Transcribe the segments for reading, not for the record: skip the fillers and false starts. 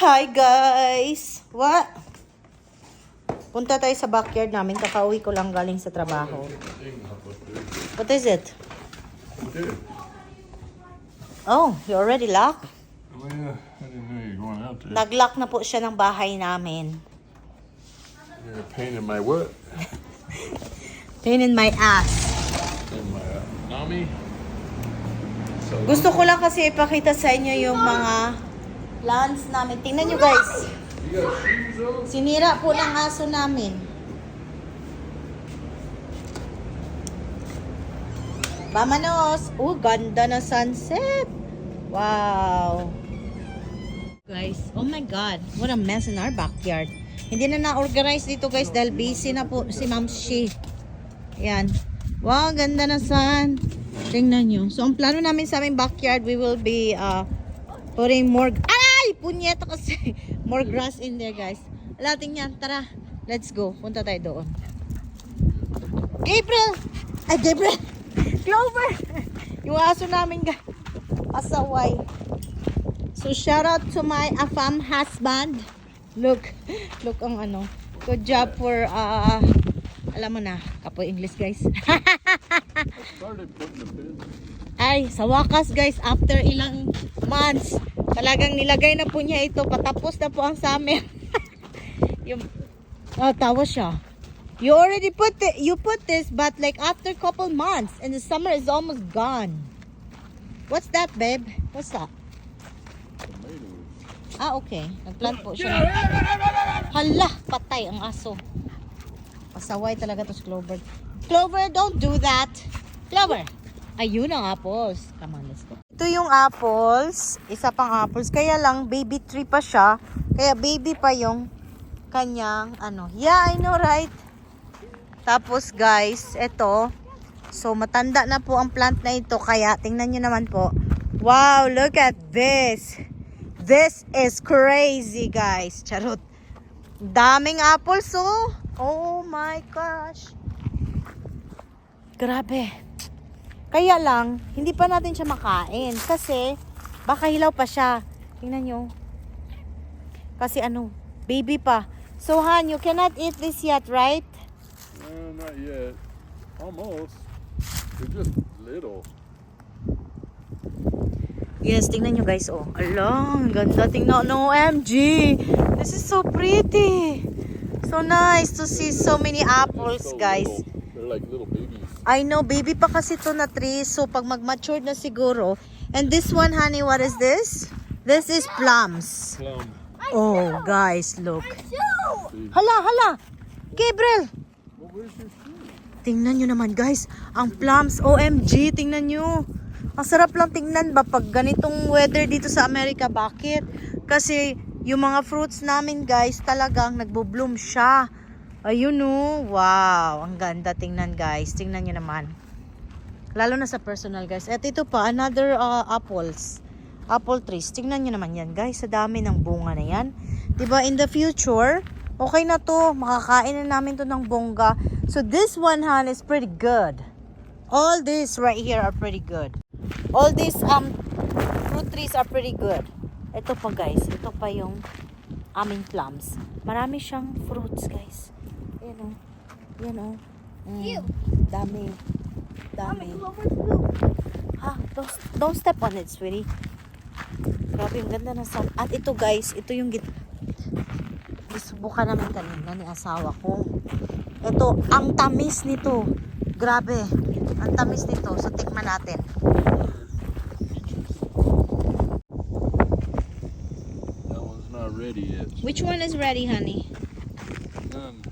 Hi guys! What? Punta tayo sa backyard namin. Kakauwi ko lang galing sa trabaho. What is it? Oh, you already locked? Oh yeah, I didn't know you were going out there. Nag-lock na po siya ng bahay namin. You're a pain in my what? Pain in my ass. In my Nami? So, Gusto ko lang kasi ipakita sa inyo yung mga plants namin. Tingnan nyo guys. you got shoes on? Sinira po ng aso namin. Vamanos! Oh, ganda na sunset! Wow! Guys, oh my God. What a mess in our backyard. Hindi na na-organize dito guys dahil busy na po si Ma'am Shi. Yan. Wow, ganda na sun. Tingnan nyo. So, ang plano namin sa aming backyard, we will be putting more... Ay! Punyeta kasi. More grass in there guys. Alating yan. Tara. Let's go. Punta tayo doon. Gabriel! Ay, Gabriel! Clover! Yung aso namin guys. Asaway. So, shout out to my afam husband. Look. Look ang ano. Good job for, alam mo na, kapoy English guys. I started putting the bed. Ay, sa wakas guys, after ilang months, talagang nilagay na po niya ito. Patapos na po ang summer. Yung, tawa siya. You already put it, you put this, but like after couple months, and the summer is almost gone. What's that, babe? What's that? Tomatoes. Ah, okay. Nagplant po siya. Hala, patay ang aso. Pasaway talaga to si Clover. Clover, don't do that. Clover. Ayun ang apples. Come on, let's go. Ito yung apples. Isa pang apples. Kaya lang, baby tree pa siya. Kaya baby pa yung kanyang ano. Yeah, I know, right? Tapos guys, ito. So, matanda na po ang plant na ito. Kaya, tingnan nyo naman po. Wow, look at this. This is crazy, guys. Charot. Daming apples, oh. Oh my gosh. Grabe. Kaya lang, hindi pa natin siya makain. Kasi, baka hilaw pa siya. Tingnan nyo. Kasi ano, baby pa. So, Han, you cannot eat this yet, right? No, not yet. Almost. They're just little. Yes, tingnan nyo guys, oh. Along, ganda. Tingnan, no, OMG. This is so pretty. So nice to see so many apples, So guys. little. They're like little babies. I know, baby pa kasi to na tree. So, pag mag-mature na siguro. And this one, honey, what is this? This is plums. Plum. Oh, guys, look. Hala, hala. Gabriel. Well, where's your shoe? Tingnan nyo naman, guys. Ang plums, OMG, tingnan nyo. Ang sarap lang tingnan ba pag ganitong weather dito sa Amerika. Bakit? Kasi yung mga fruits namin, guys, talagang nagbo-bloom siya. Ayun oh. Wow. Ang ganda tingnan, guys. Tingnan nyo naman. Lalo na sa personal, guys. At ito pa, another apples. Apple trees. Tingnan nyo naman yan, guys. Sa dami ng bunga na yan. Diba, in the future, okay na to. Makakain na namin to ng bongga. So, this one, Han, is pretty good. All these right here are pretty good. All these fruit trees are pretty good. Ito pa, guys. Ito pa yung aming plums. Marami siyang fruits, guys. Ayan o. Ayan o. Dami. Dami. Ha? Don't step on it, sweetie. Grabe, yung ganda ng sound. At ito, guys. Ito yung subukan namin kanina ni asawa ko. Ito, ang tamis nito. Grabe. Ang tamis nito. So, tikman natin. That one's not ready yet. Which one is ready, honey? None.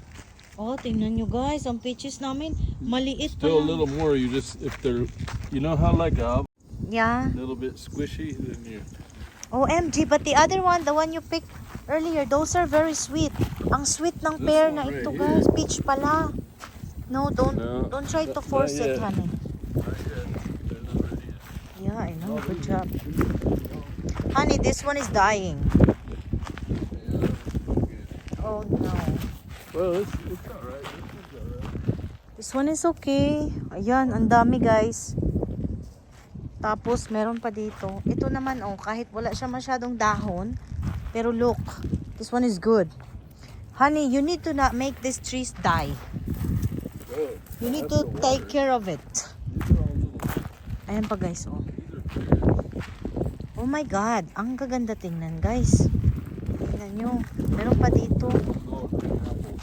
Oh, tingnan nyo, guys. Ang peaches namin, maliit pa Still a lang. little more. You just, if they're, you know how like a Yeah. little bit squishy, then you. OMG, but the other one, the one you picked earlier, those are very sweet. Ang sweet ng This pear one na right ito, here. guys. Peach pala. No, don't try to not force it, yet. honey. Not yet. They're not ready yet. Yeah, I know. Good job. Honey, this one is dying. Yeah, good. Oh, no. Well, it's alright. This one's alright. This one is okay. Ayan, ang dami, guys. Tapos, meron pa dito. Ito naman, oh, kahit wala siya masyadong dahon, Pero look, this one is good. Honey, you need to not make these trees die. Good. You need That's to the take water. care of it. These are all little. Ayan pa guys, oh. These are clear. Oh my God, ang gaganda tingnan guys. Tingnan nyo, meron pa dito. Oh, green apples.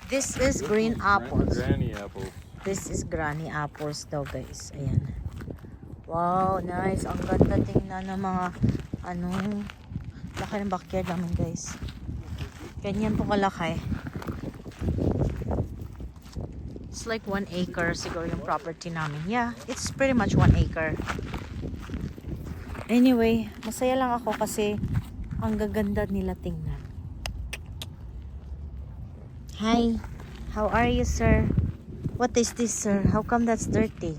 This is This green one's apples. Granny apples. This is granny apples daw guys. Ayan. Wow, nice. Ang ganda tingnan ng mga ano, laki ng backyard namin guys. Ganyan po kalaki. It's like 1 acre siguro yung property namin. Yeah, it's pretty much 1 acre. Anyway, masaya lang ako kasi ang gaganda nila tingnan. Hi, how are you, sir? What is this, sir? How come that's dirty?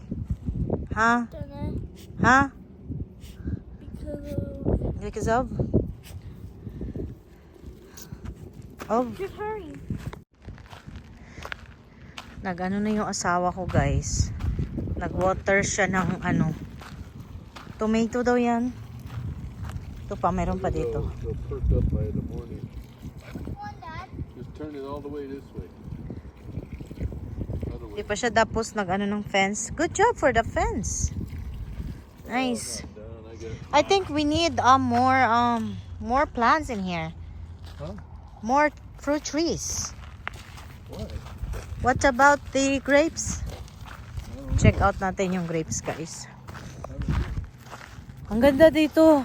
Huh? Dunno, Huh? because Because of? Of? just hurry. Nag-ano na yung asawa ko, guys. Nag-water siya ng ano. Tomato daw yan. Ito pa, meron pa dito. They'll perk up by the morning. One, Dad. Just turn it all the way this way. Other Hindi way. pa siya tapos nag-ano ng fence. Good job for the fence. Nice. Not done. I get it. I think we need more plants in here. Huh? More fruit trees. Why? What about the grapes? Check out natin yung grapes, guys. Ang ganda dito.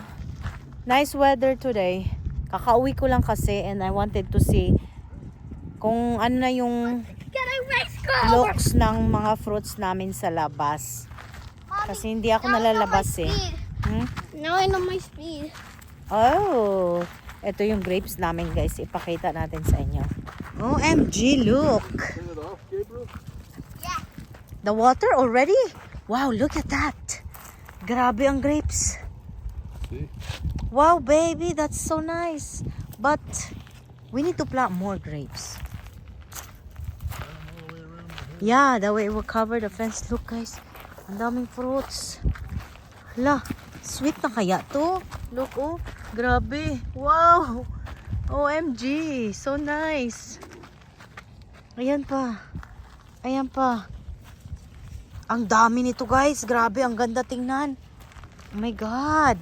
Nice weather today. Kakauwi ko lang kasi and I wanted to see kung ano na yung Get a race car. looks ng mga fruits namin sa labas. Kasi hindi ako nalalabas eh. Hmm? Now I know my speed. Oh, ito yung grapes namin guys. Ipakita natin sa inyo. OMG, look. Turn it off, Gabriel? The water already? Wow, look at that. Grabe ang grapes. See? Wow, baby, that's so nice. But we need to plant more grapes. All the way around the hill. Yeah, that way it will cover the fence. Look guys, ang daming fruits. Hala, sweet na kaya to? Look, oh, grabe. Wow, OMG, so nice. Ayan pa. Ayan pa. Ang dami nito guys. Grabe, ang ganda tingnan. Oh my God.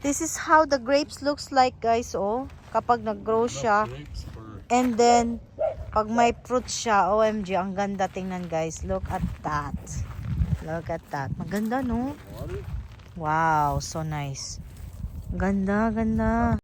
This is how the grapes looks like guys, oh. Kapag nag-grow siya. Grapes for And then, pag may fruit siya, OMG, ang ganda tingnan guys. Look at that. Look at that. Maganda, no? water. Wow, so nice. Ganda, ganda.